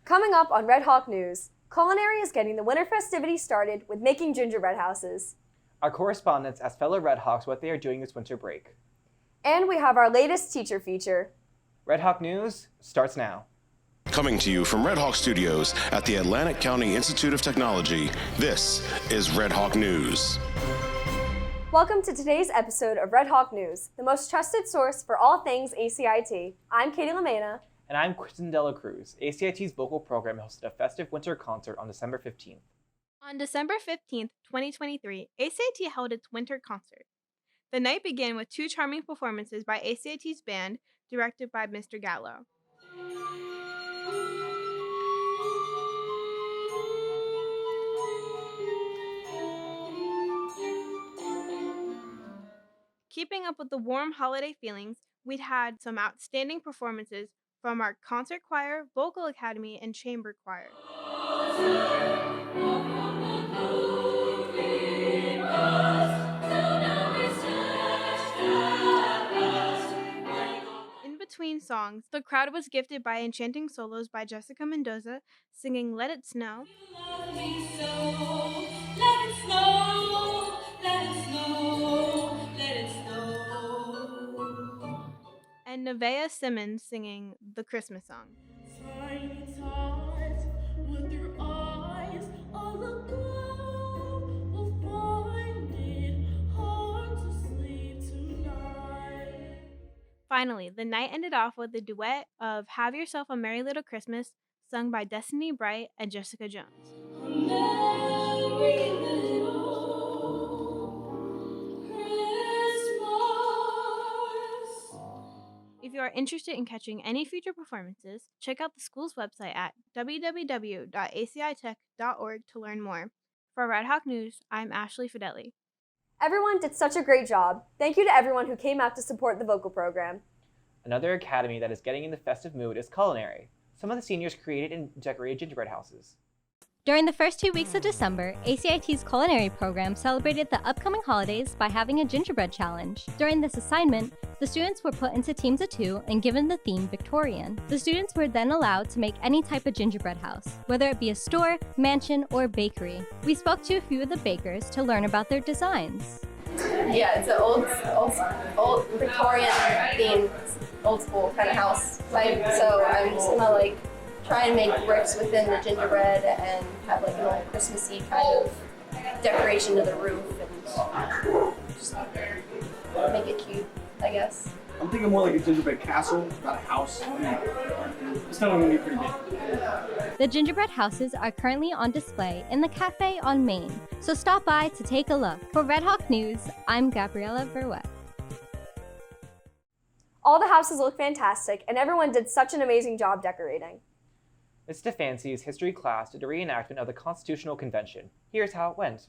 Coming up on Red Hawk News, Culinary is getting the winter festivities started with making gingerbread houses. Our correspondents asked fellow Red Hawks what they are doing this winter break. And we have our latest teacher feature. Red Hawk News starts now. Coming to you from Red Hawk Studios at the Atlantic County Institute of Technology, this is Red Hawk News. Welcome to today's episode of Red Hawk News, the most trusted source for all things ACIT. I'm Katie LaMena. And I'm Kristen Dela Cruz. ACIT's vocal program hosted a festive winter concert on December 15th. On December 15th, 2023, ACIT held its winter concert. The night began with two charming performances by ACIT's band, directed by Mr. Gallo. Keeping up with the warm holiday feelings, we'd had some outstanding performances from our concert choir, vocal academy, and chamber choir. In between songs, the crowd was gifted by enchanting solos by Jessica Mendoza, singing Let It Snow. And Nevaeh Simmons singing the Christmas song. Tiny tots with their eyes all aglow will find it hard to sleep tonight. Finally, the night ended off with a duet of Have Yourself a Merry Little Christmas, sung by Destiny Bright and Jessica Jones. A merry little Christmas. If you are interested in catching any future performances, check out the school's website at www.acitech.org to learn more. For Red Hawk News, I'm Ashley Fideli. Everyone did such a great job. Thank you to everyone who came out to support the vocal program. Another academy that is getting in the festive mood is Culinary. Some of the seniors created and decorated gingerbread houses. During the first 2 weeks of December, ACIT's Culinary program celebrated the upcoming holidays by having a gingerbread challenge. During this assignment, the students were put into teams of 2 and given the theme Victorian. The students were then allowed to make any type of gingerbread house, whether it be a store, mansion, or bakery. We spoke to a few of the bakers to learn about their designs. Yeah, it's an old Victorian themed, old school kind of house type. So I'm just gonna try and make bricks within the gingerbread and have an old Christmassy kind of decoration to the roof and just make it cute, I guess. I'm thinking more like a gingerbread castle, not a house. It's not going to be pretty big. The gingerbread houses are currently on display in the cafe on Main, so stop by to take a look. For Red Hawk News, I'm Gabriella Verwet. All the houses look fantastic, and everyone did such an amazing job decorating. Ms. Stefansi's history class did a reenactment of the Constitutional Convention. Here's how it went.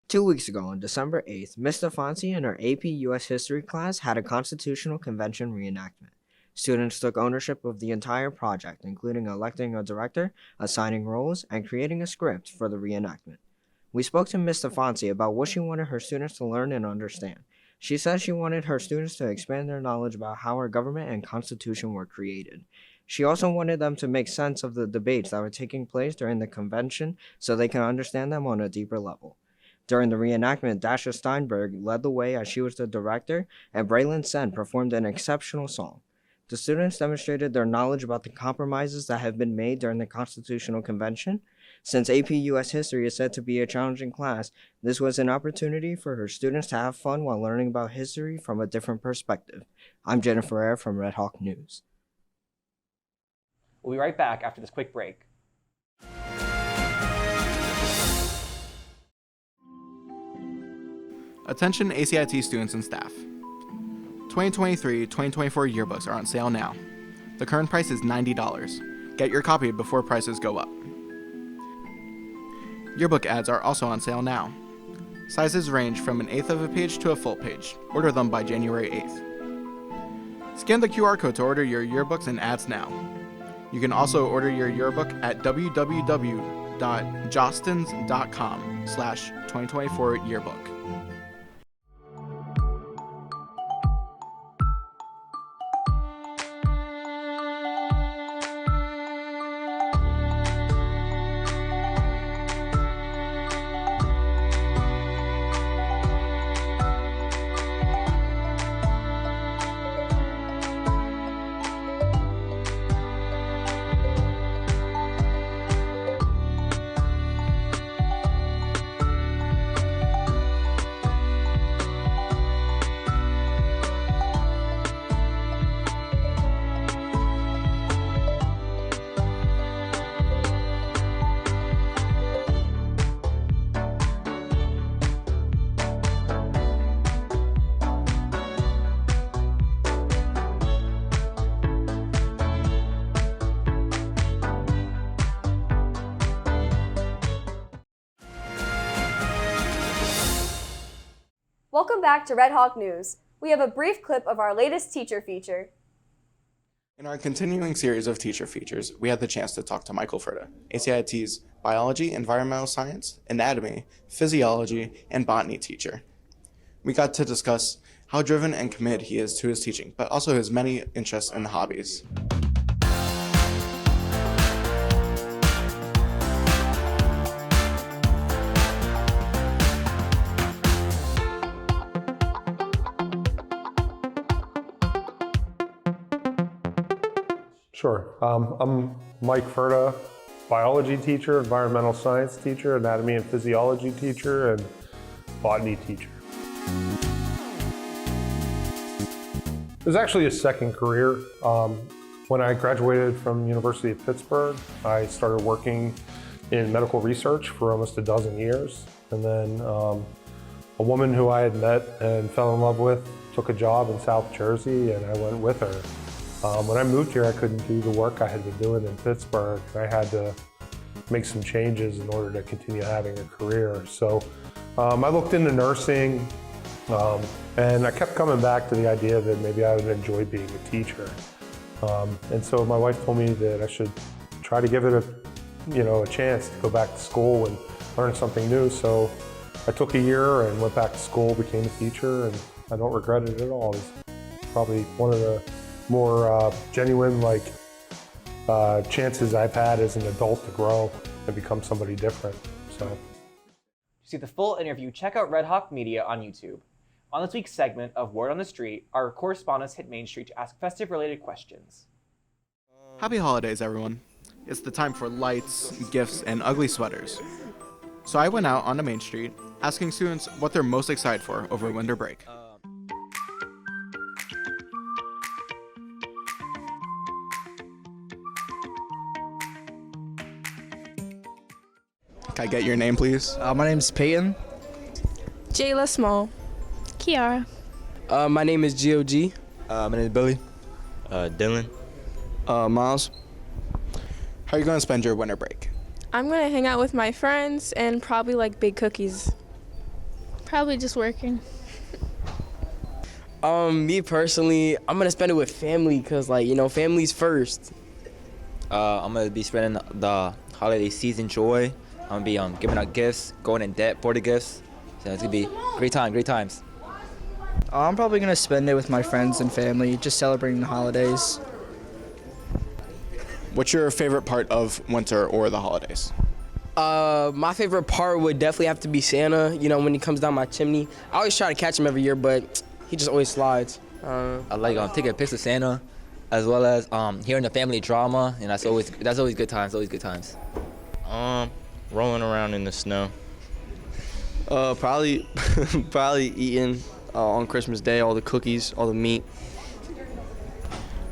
2 weeks ago, on December 8th, Ms. Stefansi and her AP U.S. History class had a Constitutional Convention reenactment. Students took ownership of the entire project, including electing a director, assigning roles, and creating a script for the reenactment. We spoke to Ms. Stefansi about what she wanted her students to learn and understand. She said she wanted her students to expand their knowledge about how our government and Constitution were created. She also wanted them to make sense of the debates that were taking place during the convention so they can understand them on a deeper level. During the reenactment, Dasha Steinberg led the way as she was the director, and Braylon Sen performed an exceptional song. The students demonstrated their knowledge about the compromises that have been made during the Constitutional Convention. Since AP U.S. History is said to be a challenging class, this was an opportunity for her students to have fun while learning about history from a different perspective. I'm Jennifer Eyre from Red Hawk News. We'll be right back after this quick break. Attention ACIT students and staff. 2023-2024 yearbooks are on sale now. The current price is $90. Get your copy before prices go up. Yearbook ads are also on sale now. Sizes range from 1/8 of a page to a full page. Order them by January 8th. Scan the QR code to order your yearbooks and ads now. You can also order your yearbook at www.jostens.com/2024yearbook. Welcome back to Red Hawk News. We have a brief clip of our latest teacher feature. In our continuing series of teacher features, we had the chance to talk to Michael Firda, ACIT's biology, environmental science, anatomy, physiology, and botany teacher. We got to discuss how driven and committed he is to his teaching, but also his many interests and hobbies. Sure. I'm Mike Firda, biology teacher, environmental science teacher, anatomy and physiology teacher, and botany teacher. It was actually a second career. When I graduated from University of Pittsburgh, I started working in medical research for almost a dozen years. And then a woman who I had met and fell in love with took a job in South Jersey, and I went with her. When I moved here, I couldn't do the work I had been doing in Pittsburgh. I had to make some changes in order to continue having a career. So I looked into nursing, and I kept coming back to the idea that maybe I would enjoy being a teacher. And so my wife told me that I should try to give it a chance to go back to school and learn something new. So I took a year and went back to school, became a teacher, and I don't regret it at all. It's probably one of the more genuine chances I've had as an adult to grow and become somebody different. So, To see the full interview, check out Red Hawk Media on YouTube. On this week's segment of Word on the Street, our correspondents hit Main Street to ask festive-related questions. Happy holidays, everyone. It's the time for lights, gifts, and ugly sweaters. So I went out onto Main Street, asking students what they're most excited for over winter break. Can I get your name, please? My name's Peyton. Jayla Small. Kiara. My name is GOG. My name is Billy. Dylan. Miles. How are you going to spend your winter break? I'm gonna hang out with my friends and probably bake cookies. Probably just working. Me personally, I'm gonna spend it with family because, family's first. I'm gonna be spending the holiday season joy. I'm gonna be giving out gifts, going in debt for the gifts. So it's gonna be great times. I'm probably gonna spend it with my friends and family, just celebrating the holidays. What's your favorite part of winter or the holidays? My favorite part would definitely have to be Santa. When he comes down my chimney. I always try to catch him every year, but he just always slides. I like taking pics of Santa, as well as hearing the family drama, and that's always good times. Rolling around in the snow. Probably eating on Christmas Day all the cookies, all the meat.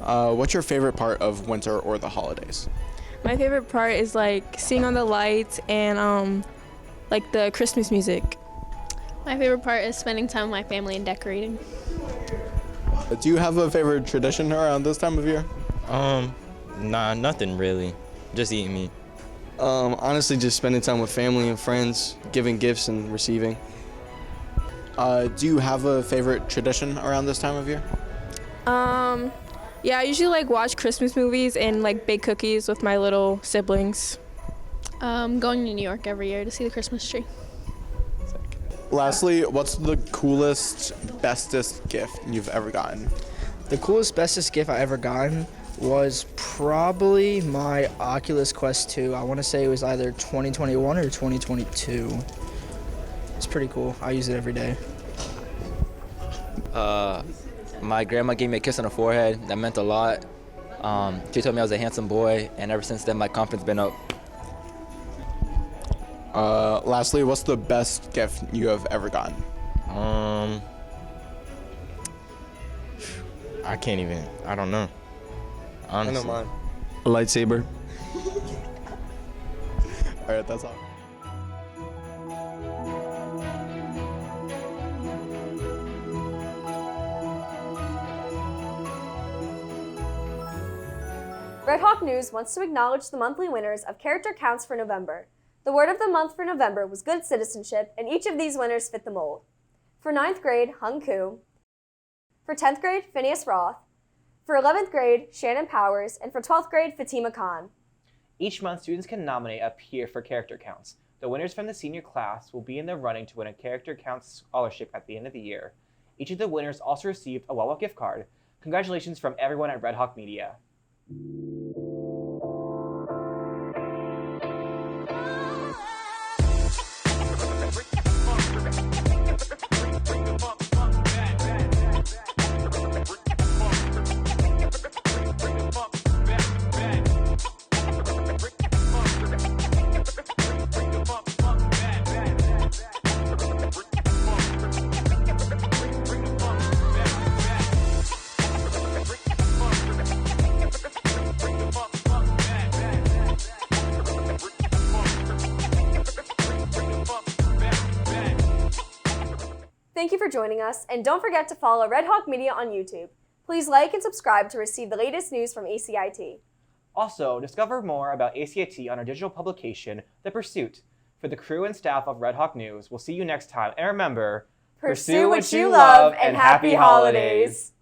What's your favorite part of winter or the holidays? My favorite part is seeing all the lights and the Christmas music. My favorite part is spending time with my family and decorating. Do you have a favorite tradition around this time of year? Nah, nothing really. Just eating meat. Honestly, just spending time with family and friends, giving gifts and receiving. Do you have a favorite tradition around this time of year? Yeah, I usually watch Christmas movies and bake cookies with my little siblings. Going to New York every year to see the Christmas tree. Lastly, what's the coolest, bestest gift you've ever gotten? The coolest, bestest gift I ever gotten was probably my Oculus Quest 2. I want to say it was either 2021 or 2022. It's pretty cool. I use it every day. My grandma gave me a kiss on the forehead. That meant a lot. She told me I was a handsome boy, and ever since then my confidence been up. Lastly, what's the best gift you have ever gotten? I don't know. Honestly. I know mine. A lightsaber. All right, that's all. Red Hawk News wants to acknowledge the monthly winners of Character Counts for November. The word of the month for November was good citizenship, and each of these winners fit the mold. For 9th grade, Hung Koo. For 10th grade, Phineas Roth. For 11th grade, Shannon Powers. And for 12th grade, Fatima Khan. Each month, students can nominate a peer for character counts. The winners from the senior class will be in the running to win a character counts scholarship at the end of the year. Each of the winners also received a Wawa gift card. Congratulations from everyone at Red Hawk Media. Thank you for joining us, and don't forget to follow Red Hawk Media on YouTube. Please like and subscribe to receive the latest news from ACIT. Also, discover more about ACIT on our digital publication, The Pursuit. For the crew and staff of Red Hawk News, we'll see you next time. And remember, Pursue what you love, and happy holidays!